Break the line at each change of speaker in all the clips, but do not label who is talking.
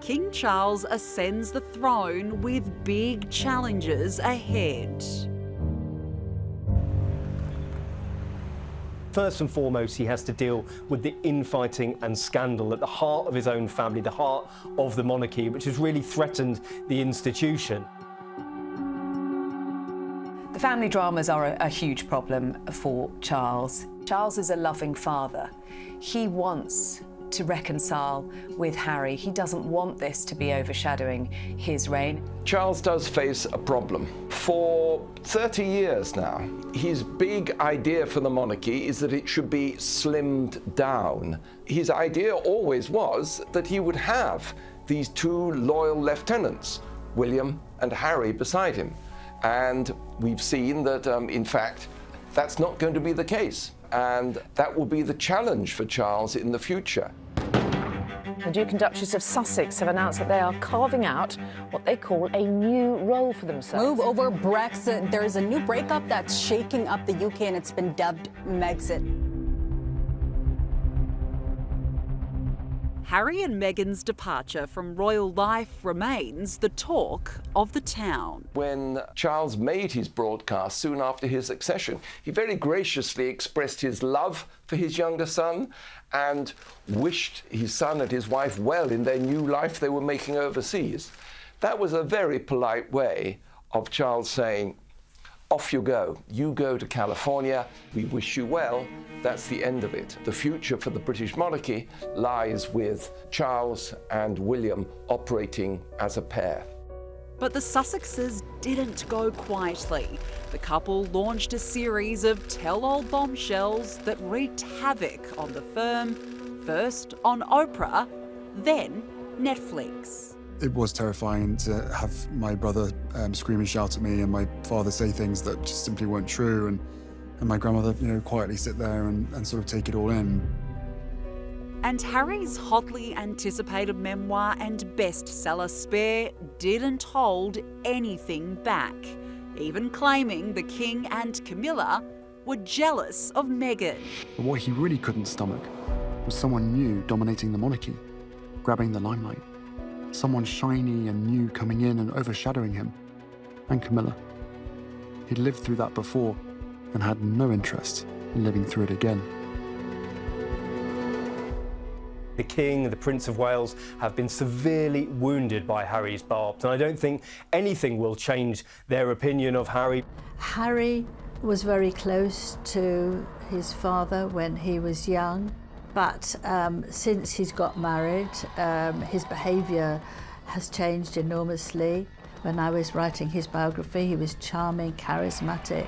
King Charles ascends the throne with big challenges ahead.
First and foremost, he has to deal with the infighting and scandal at the heart of his own family, the heart of the monarchy, which has really threatened the institution.
The family dramas are a huge problem for Charles. Charles is a loving father. He wants to reconcile with Harry. He doesn't want this to be overshadowing his reign.
Charles does face a problem. For 30 years now, his big idea for the monarchy is that it should be slimmed down. His idea always was that he would have these two loyal lieutenants, William and Harry, beside him. And we've seen that, in fact, that's not going to be the case. And that will be the challenge for Charles in the future.
The Duke and Duchess of Sussex have announced that they are carving out what they call a new role for themselves.
Move over Brexit. There is a new breakup that's shaking up the UK, and it's been dubbed Megxit.
Harry and Meghan's departure from royal life remains the talk of the town.
When Charles made his broadcast soon after his accession, he very graciously expressed his love for his younger son and wished his son and his wife well in their new life they were making overseas. That was a very polite way of Charles saying, off you go to California, we wish you well, that's the end of it. The future for the British monarchy lies with Charles and William operating as a pair.
But the Sussexes didn't go quietly. The couple launched a series of tell-all bombshells that wreaked havoc on the firm, first on Oprah, then Netflix.
It was terrifying to have my brother scream and shout at me, and my father say things that just simply weren't true, and my grandmother, quietly sit there and sort of take it all in.
And Harry's hotly anticipated memoir and bestseller Spare didn't hold anything back, even claiming the King and Camilla were jealous of Meghan.
But what he really couldn't stomach was someone new dominating the monarchy, grabbing the limelight. Someone shiny and new coming in and overshadowing him, and Camilla. He'd lived through that before and had no interest in living through it again.
The King and the Prince of Wales have been severely wounded by Harry's barbs, and I don't think anything will change their opinion of Harry.
Harry was very close to his father when he was young. But since he's got married, his behaviour has changed enormously. When I was writing his biography, he was charming, charismatic.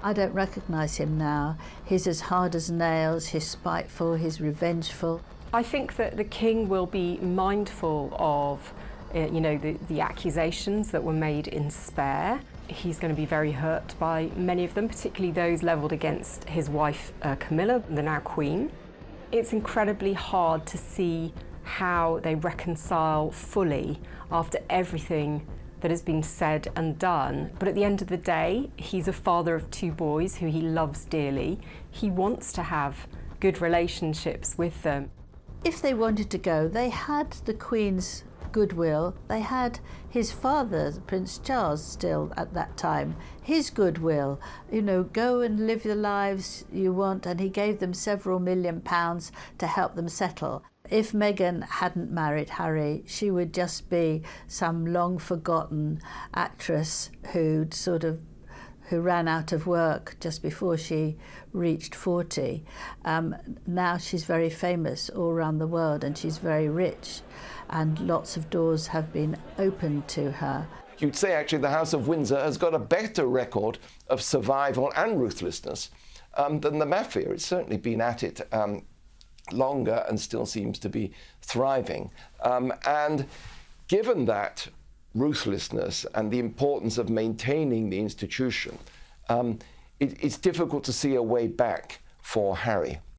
I don't recognise him now. He's as hard as nails, he's spiteful, he's revengeful.
I think that the King will be mindful of the accusations that were made in Spare. He's going to be very hurt by many of them, particularly those levelled against his wife Camilla, the now Queen. It's incredibly hard to see how they reconcile fully after everything that has been said and done. But at the end of the day, he's a father of two boys who he loves dearly. He wants to have good relationships with them.
If they wanted to go, they had the Queen's goodwill. They had his father, Prince Charles, still at that time, his goodwill. Go and live the lives you want, and he gave them several £1 million to help them settle. If Meghan hadn't married Harry, she would just be some long-forgotten actress who ran out of work just before she reached 40. Now she's very famous all around the world, and she's very rich, and lots of doors have been opened to her.
You'd say actually the House of Windsor has got a better record of survival and ruthlessness than the mafia. It's certainly been at it longer and still seems to be thriving. And given that ruthlessness and the importance of maintaining the institution, it's difficult to see a way back for Harry.